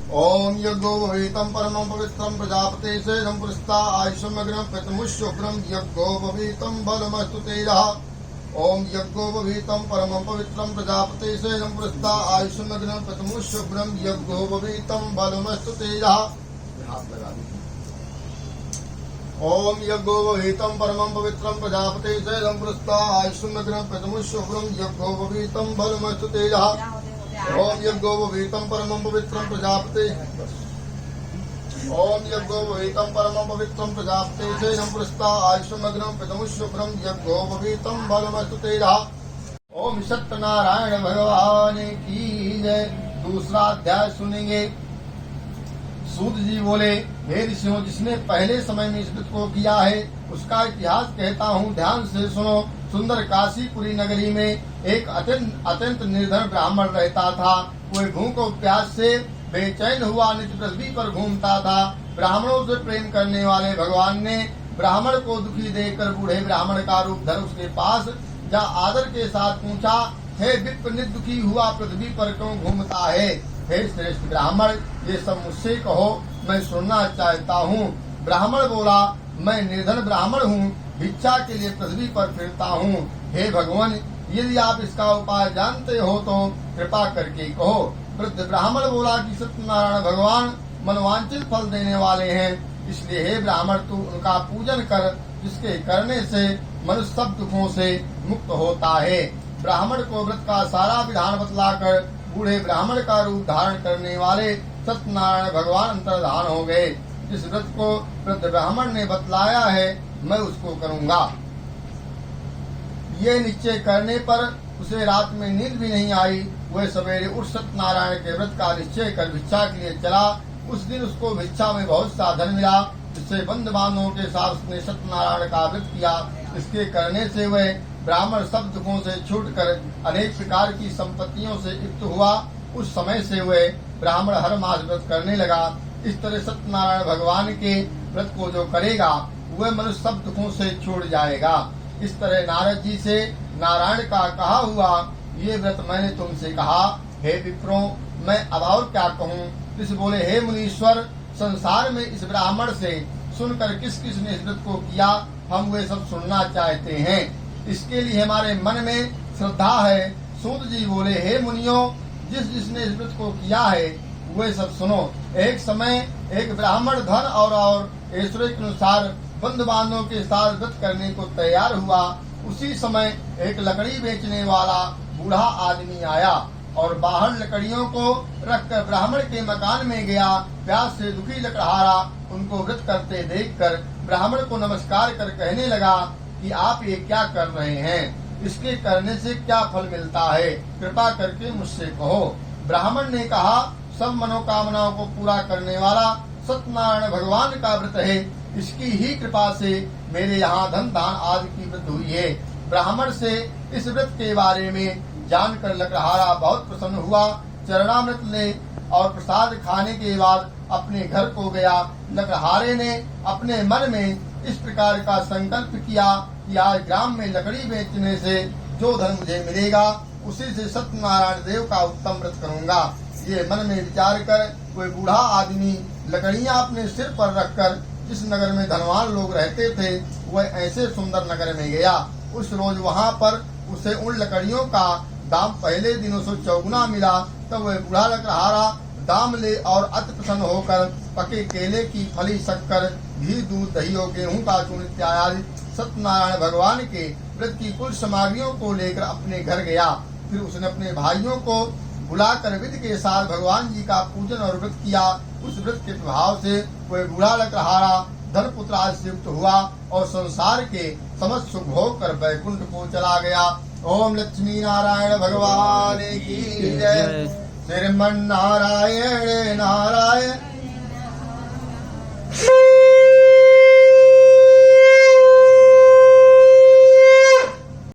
ओम यज्ञोपवीतं परमं पवित्रं प्रजापते सेदं पुरस्ता आयुष्यमग्नं पितमुष्युभ्रं यज्ञोपवीतं बलमस्तु तेजः। ओम यज्ञोपवीतं परमं पवित्रं प्रजापते सेदं पुरस्ता आयुष्यमग्नं पितमुष्युभ्रं यज्ञोपवीतं बलमस्तु तेजः। हाथ लगा दीजिए। ओम यज्ञोपवीतं परमं पवित्रं प्रजापते सेदं पुरस्ता आयुष्यमग्नं पितमुष्युभ्रं यज्ञोपवीतं बलमस्तु तेजः। ओम यज्ञोपवीतं परमं पवित्रं प्रजापते ओम यज्ञोपवीतं परमं पवित्रं प्रजापते सेदं पुरस्ता आयुष्यमग्नं पितमुष्युभ्रं यज्ञोपवीतं बलमस्तु तेजः। ओम सत्यनारायण भगवान की जय। दूसरा अध्याय सुनेंगे। सूत जी बोले, हे ऋषियों, जिसने पहले समय में इस व्रत को किया है उसका इतिहास कहता हूँ, ध्यान से सुनो। सुंदर काशीपुरी नगरी में एक अत्यंत निर्धन ब्राह्मण रहता था। वह भूख और प्यास से बेचैन हुआ नित्य पृथ्वी पर घूमता था। ब्राह्मणों से प्रेम करने वाले भगवान ने ब्राह्मण को दुखी देखकर बूढ़े ब्राह्मण का रूप धर उसके पास जा आदर के साथ पूछा, हे विप्र, दुखी हुआ पृथ्वी पर क्यों घूमता है? हे श्रेष्ठ ब्राह्मण, ये सब मुझसे कहो, मैं सुनना चाहता हूँ। ब्राह्मण बोला, मैं निर्धन ब्राह्मण हूँ, भिक्षा के लिए पृथ्वी पर फिरता हूँ। हे भगवान, यदि आप इसका उपाय जानते हो तो कृपा करके कहो। वृद्ध ब्राह्मण बोला कि सत्यनारायण भगवान मनवांचित फल देने वाले हैं, इसलिए हे ब्राह्मण, तू उनका पूजन कर, जिसके करने से मनुष्य सब दुखों से मुक्त होता है। ब्राह्मण को व्रत का सारा विधान बतलाकर बूढ़े ब्राह्मण का रूप धारण करने वाले सत्यनारायण भगवान अंतर्धान हो गए। जिस व्रत को वृद्ध ब्राह्मण ने बतलाया है, मैं उसको करूँगा। ये निश्चय करने पर उसे रात में नींद भी नहीं आई। वह सवेरे उठ सत्यनारायण के व्रत का निश्चय कर भिक्षा के लिए चला। उस दिन उसको भिक्षा में बहुत सा धन मिला, जिससे बंधु बांधवों के साथ उसने सत्यनारायण का व्रत किया। इसके करने से वह ब्राह्मण सब दुखों से छूटकर अनेक प्रकार की संपत्तियों से युक्त हुआ। उस समय से वह ब्राह्मण हर मास व्रत करने लगा। इस तरह सत्यनारायण भगवान के व्रत को जो करेगा वह मनुष्य सब दुखों से छूट जाएगा। इस तरह नारद जी से नारायण का कहा हुआ ये व्रत मैंने तुमसे कहा। हे विप्रों, मैं अब और क्या कहूँ? इस बोले, हे मुनीश्वर, संसार में इस ब्राह्मण से सुनकर किस किस ने इस व्रत को किया, हम वे सब सुनना चाहते हैं। इसके लिए हमारे मन में श्रद्धा है। सूत जी बोले, हे मुनियों, जिसने इस व्रत को किया है वे सब सुनो। एक समय एक ब्राह्मण धन और ऐश्वर्य के अनुसार बंधु बांधवों के साथ व्रत करने को तैयार हुआ। उसी समय एक लकड़ी बेचने वाला बूढ़ा आदमी आया और बाहर लकड़ियों को रखकर ब्राह्मण के मकान में गया। प्यास से दुखी लकड़हारा उनको व्रत करते देखकर ब्राह्मण को नमस्कार कर कहने लगा कि आप ये क्या कर रहे हैं? इसके करने से क्या फल मिलता है? कृपा करके मुझसे कहो। ब्राह्मण ने कहा, सब मनोकामनाओं को पूरा करने वाला सत्यनारायण भगवान का व्रत है। इसकी ही कृपा से मेरे यहाँ धन दान आदि की वृद्धि हुई है। ब्राह्मण से इस व्रत के बारे में जानकर लकड़हारा बहुत प्रसन्न हुआ। चरणामृत ले और प्रसाद खाने के बाद अपने घर को गया। लकड़हारे ने अपने मन में इस प्रकार का संकल्प किया कि आज ग्राम में लकड़ी बेचने से जो धन मुझे मिलेगा उसी से सत्यनारायण देव का उत्तम व्रत करूंगा। ये मन में विचार कर कोई बूढ़ा आदमी लकड़ियां अपने सिर पर रखकर जिस नगर में धनवान लोग रहते थे वह ऐसे सुंदर नगर में गया। उस रोज वहां पर उसे उन लकड़ियों का दाम पहले दिनों से चौगुना मिला। तब वह बूढ़ा लकड़हारा दाम ले और अति प्रसन्न होकर पके केले की फली, शक्कर, घी, दूध, दही और गेहूं का चूर्ण इत्यादि सत्यनारायण भगवान के व्रत की कुल सामग्रियों को लेकर अपने घर गया। फिर उसने अपने भाइयों को बुलाकर विधि के साथ भगवान जी का पूजन और व्रत किया। उस व्रत के प्रभाव से वह बूढ़ा लकड़हारा धन पुत्र आदि से युक्त हुआ और संसार के समस्त सुख भोग कर वैकुंठ को चला गया। ओम लक्ष्मी नारायण भगवान की जय। श्रीमन नारायण नारायण